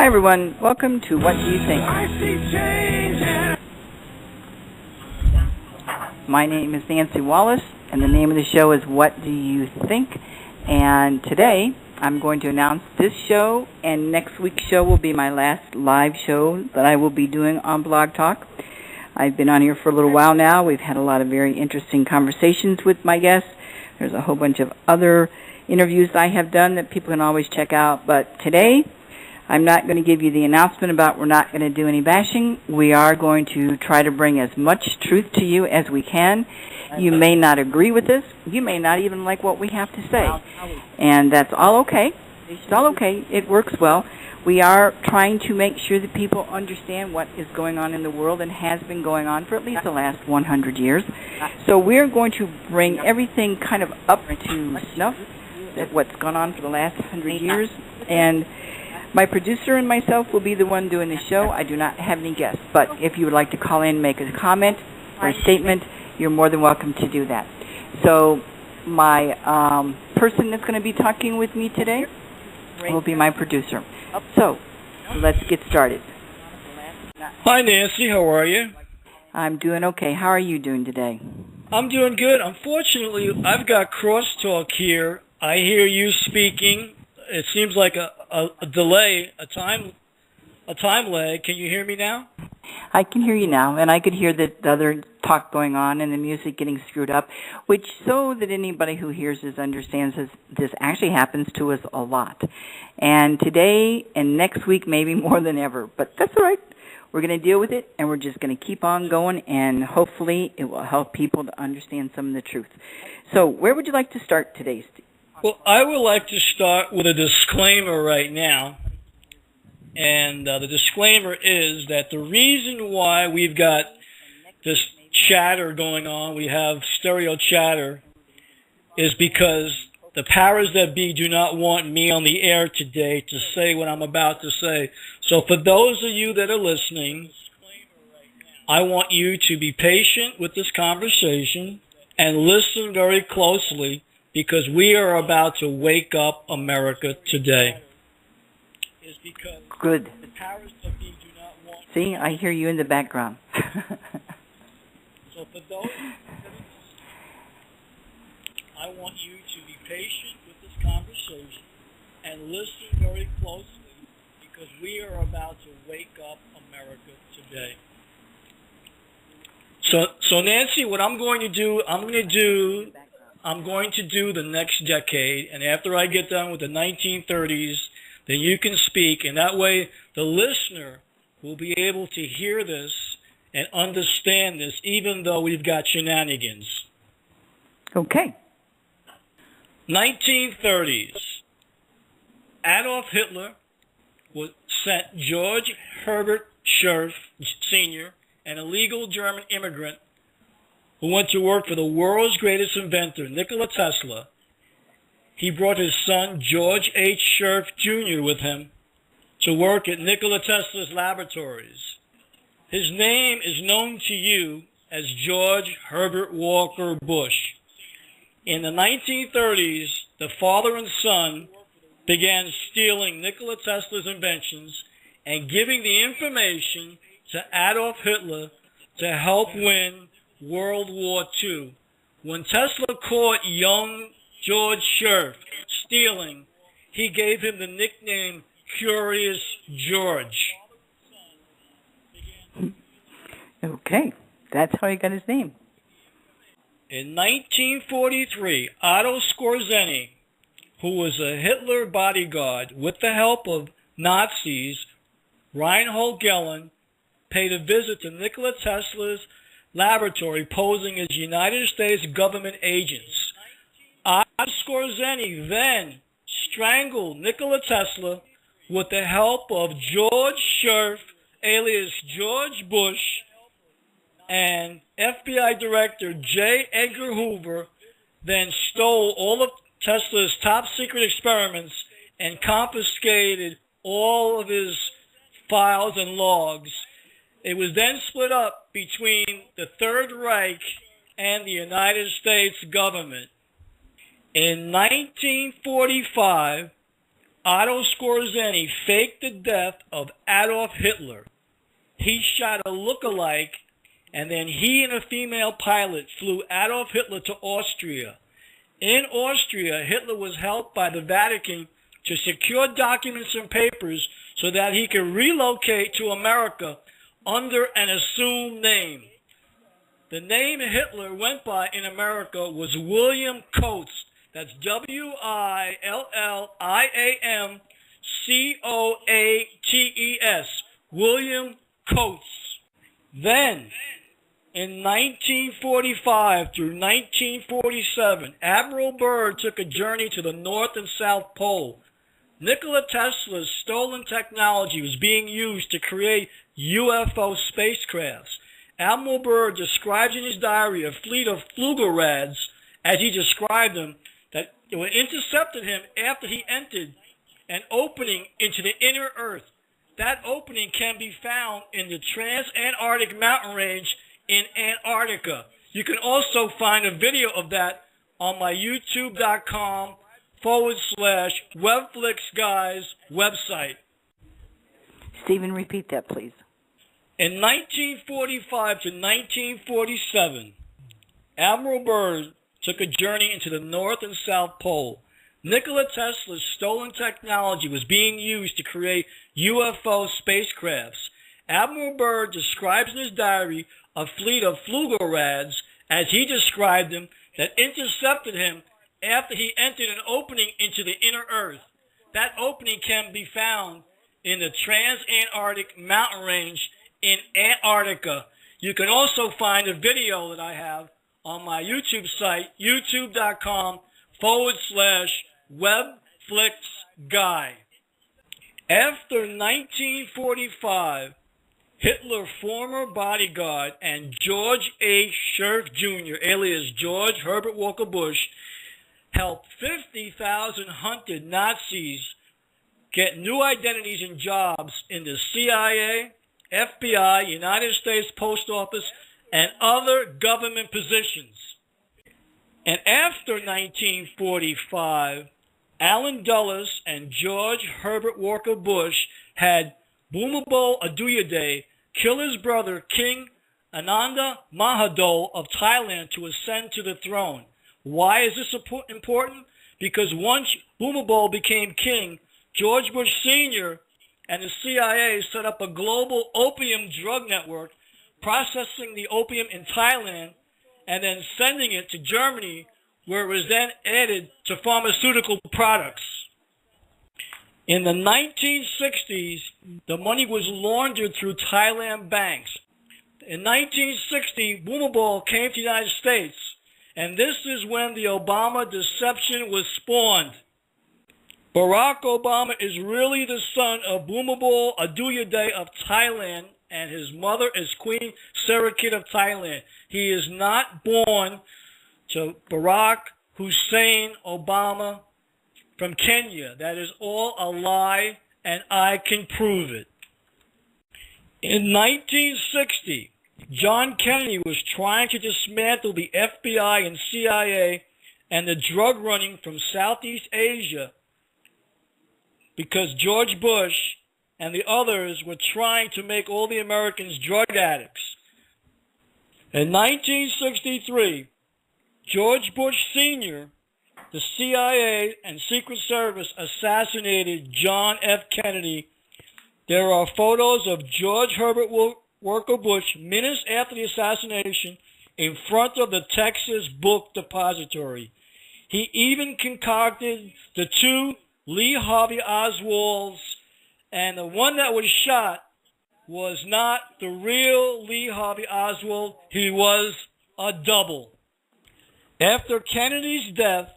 Hi everyone, welcome to What Do You Think? My name is Nancy Wallace, and the name of the show is What Do You Think? And today I'm going to announce this show, and next week's show will be my last live show that I will be doing on Blog Talk. I've been on here for a little while now. We've had a lot of very interesting conversations with my guests. There's a whole bunch of other interviews I have done that people can always check out. But today, I'm not going to give you the announcement about we're not going to do any bashing. We are going to try to bring as much truth to you as we can. You may not agree with this. You may not even like what we have to say. And that's all okay. It's all okay. It works well. We are trying to make sure that people understand what is going on in the world and has been going on for at least the last 100 years. So we're going to bring everything kind of up to snuff at what's gone on for the last 100 years. And my producer and myself will be the one doing the show. I do not have any guests. But if you would like to call in, make a comment or a statement, you're more than welcome to do that. So my person that's going to be talking with me today will be my producer. So let's get started. Hi, Nancy. How are you? I'm doing okay. How are you doing today? I'm doing good. Unfortunately, I've got crosstalk here. I hear you speaking. It seems like a delay, a time lag. Can you hear me now? I can hear you now, and I could hear the other talk going on and the music getting screwed up, which so that anybody who hears this understands this actually happens to us a lot. And today and next week, maybe more than ever, but that's all right. We're going to deal with it, and we're just going to keep on going, and hopefully it will help people to understand some of the truth. So where would you like to start today, Steve? Well, I would like to start with a disclaimer right now. And the disclaimer is that the reason why we've got this chatter going on, we have stereo chatter, is because the powers that be do not want me on the air today to say what I'm about to say. So for those of you that are listening, I want you to be patient with this conversation and listen very closely, because we are about to wake up America today. Good. See, I hear you in the background. So for those, I want you to be patient with this conversation and listen very closely, because we are about to wake up America today. So Nancy, what I'm going to do, I'm going to do the next decade, and after I get done with the 1930s, then you can speak, and that way the listener will be able to hear this and understand this, even though we've got shenanigans. Okay. 1930s. Adolf Hitler sent George Herbert Scherf, Sr., an illegal German immigrant who went to work for the world's greatest inventor, Nikola Tesla. He brought his son, George H. Scherf, Jr., with him to work at Nikola Tesla's laboratories. His name is known to you as George Herbert Walker Bush. In the 1930s, the father and son began stealing Nikola Tesla's inventions and giving the information to Adolf Hitler to help win World War II. When Tesla caught young George Scherf stealing, he gave him the nickname Curious George. Okay, that's how he got his name. In 1943, Otto Skorzeny, who was a Hitler bodyguard with the help of Nazis, Reinhold Gehlen, paid a visit to Nikola Tesla's laboratory posing as United States government agents. Otto Skorzeny then strangled Nikola Tesla with the help of George Scherf, alias George Bush, and FBI Director J. Edgar Hoover, then stole all of Tesla's top secret experiments and confiscated all of his files and logs. It was then split up between the Third Reich and the United States government. In 1945, Otto Skorzeny faked the death of Adolf Hitler. He shot a look-alike, and then he and a female pilot flew Adolf Hitler to Austria. In Austria, Hitler was helped by the Vatican to secure documents and papers so that he could relocate to America under an assumed name. The name Hitler went by in America was William Coates. That's William Coates. William Coates. Then, in 1945 through 1947, Admiral Byrd took a journey to the North and South Pole. Nikola Tesla's stolen technology was being used to create UFO spacecrafts. Admiral Byrd describes in his diary a fleet of Flugerads, as he described them, that intercepted him after he entered an opening into the inner Earth. That opening can be found in the Trans-Antarctic Mountain Range in Antarctica. You can also find a video of that on my youtube.com/WebFlixGuys website. Stephen, repeat that, please. In 1945 to 1947, Admiral Byrd took a journey into the North and South Pole. Nikola Tesla's stolen technology was being used to create UFO spacecrafts. Admiral Byrd describes in his diary a fleet of Flugerads, as he described them, that intercepted him after he entered an opening into the inner Earth. That opening can be found in the Trans-Antarctic Mountain Range in Antarctica. You can also find a video that I have on my YouTube site, youtube.com/WebFlixGuy. After 1945, Hitler's former bodyguard and George A. Scherf Jr., alias George Herbert Walker Bush, helped 50,000 hunted Nazis get new identities and jobs in the CIA, FBI, United States Post Office, and other government positions. And after 1945, Allen Dulles and George Herbert Walker Bush had Bhumibol Adulyadej kill his brother King Ananda Mahadol of Thailand to ascend to the throne. Why is this important? Because once Bhumibol became king, George Bush Sr. and the CIA set up a global opium drug network, processing the opium in Thailand and then sending it to Germany, where it was then added to pharmaceutical products. In the 1960s, the money was laundered through Thailand banks. In 1960, Bhumibol came to the United States, and this is when the Obama deception was spawned. Barack Obama is really the son of Bhumibol Adulyadej of Thailand, and his mother is Queen Sirikit of Thailand. He is not born to Barack Hussein Obama from Kenya. That is all a lie, and I can prove it. In 1960, John Kennedy was trying to dismantle the FBI and CIA and the drug running from Southeast Asia because George Bush and the others were trying to make all the Americans drug addicts. In 1963, George Bush Sr., the CIA and Secret Service assassinated John F. Kennedy. There are photos of George Herbert Walker Bush minutes after the assassination in front of the Texas Book Depository. He even concocted the two Lee Harvey Oswalds, and the one that was shot was not the real Lee Harvey Oswald. He was a double. After Kennedy's death,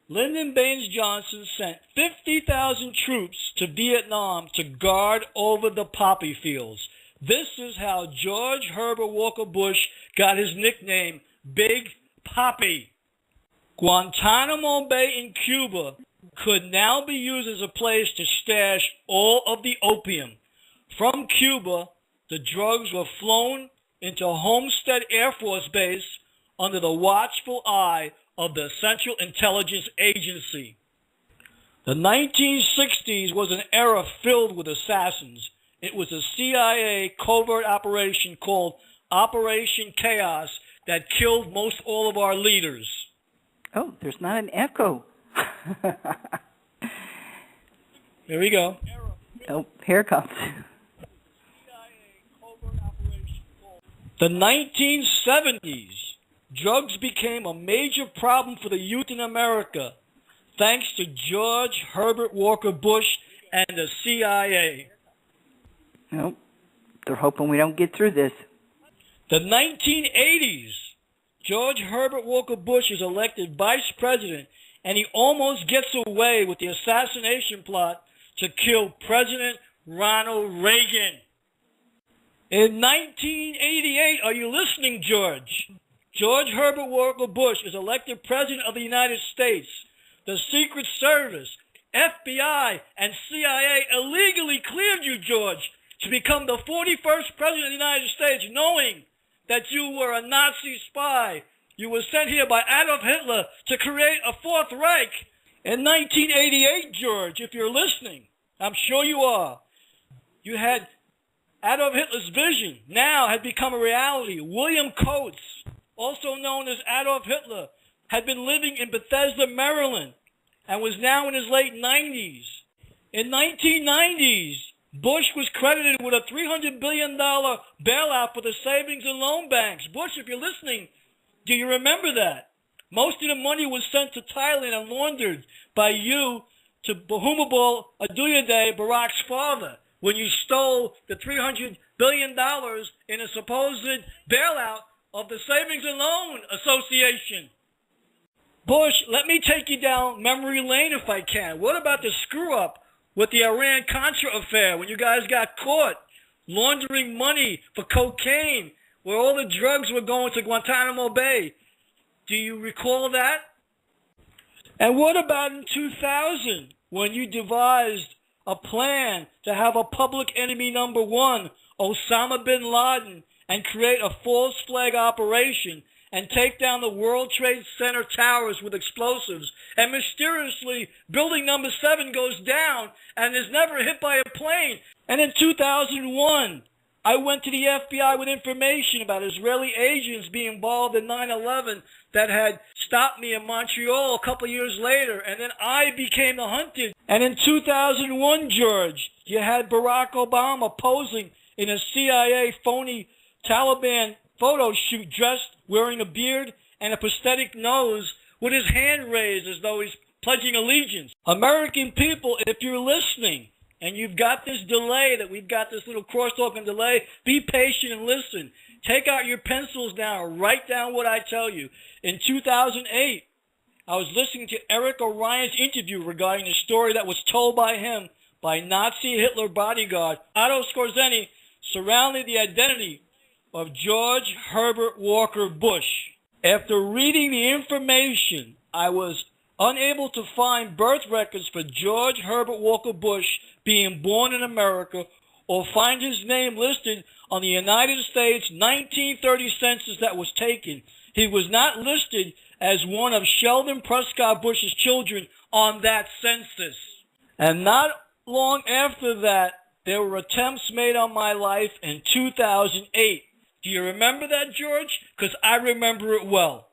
Lyndon Baines Johnson sent 50,000 troops to Vietnam to guard over the poppy fields. This is how George Herbert Walker Bush got his nickname, Big Poppy. Guantanamo Bay in Cuba could now be used as a place to stash all of the opium. From Cuba, the drugs were flown into Homestead Air Force Base under the watchful eye of the Central Intelligence Agency. The 1960s was an era filled with assassins. It was a CIA covert operation called Operation Chaos that killed most all of our leaders. Oh, there's not an echo. Here we go. Oh, here it comes. The 1970s, drugs became a major problem for the youth in America, thanks to George Herbert Walker Bush and the CIA. Nope. They're hoping we don't get through this. The 1980s, George Herbert Walker Bush is elected vice president, and he almost gets away with the assassination plot to kill President Ronald Reagan. In 1988, are you listening, George? George Herbert Walker Bush is elected President of the United States. The Secret Service, FBI, and CIA illegally cleared you, George, to become the 41st President of the United States, knowing that you were a Nazi spy. You were sent here by Adolf Hitler to create a Fourth Reich. In 1988, George, if you're listening, I'm sure you are, you had Adolf Hitler's vision now had become a reality. William Coates, also known as Adolf Hitler, had been living in Bethesda, Maryland, and was now in his late 90s. In 1990s, Bush was credited with a $300 billion bailout for the savings and loan banks. Bush, if you're listening, do you remember that? Most of the money was sent to Thailand and laundered by you to Bhumibol Adulyadej, Barack's father, when you stole the $300 billion in a supposed bailout of the Savings and Loan Association. Bush, let me take you down memory lane if I can. What about the screw-up with the Iran-Contra affair when you guys got caught laundering money for cocaine, where all the drugs were going to Guantanamo Bay? Do you recall that? And what about in 2000 when you devised a plan to have a public enemy number one, Osama bin Laden, and create a false flag operation and take down the World Trade Center towers with explosives, and mysteriously building number 7 goes down and is never hit by a plane. And in 2001, I went to the FBI with information about Israeli agents being involved in 9/11 that had stopped me in Montreal a couple years later, and then I became the hunted. And in 2001, George, you had Barack Obama posing in a CIA phony Taliban photo shoot, dressed, wearing a beard and a prosthetic nose, with his hand raised as though he's pledging allegiance. American people, if you're listening, and you've got this delay, that we've got this little crosstalk and delay, be patient and listen. Take out your pencils now, write down what I tell you. In 2008, I was listening to Eric Orion's interview regarding the story that was told by him by Nazi Hitler bodyguard Otto Skorzeny surrounding the identity of George Herbert Walker Bush. After reading the information, I was unable to find birth records for George Herbert Walker Bush being born in America or find his name listed on the United States 1930 census that was taken. He was not listed as one of Sheldon Prescott Bush's children on that census. And not long after that, there were attempts made on my life in 2008. Do you remember that, George? Because I remember it well.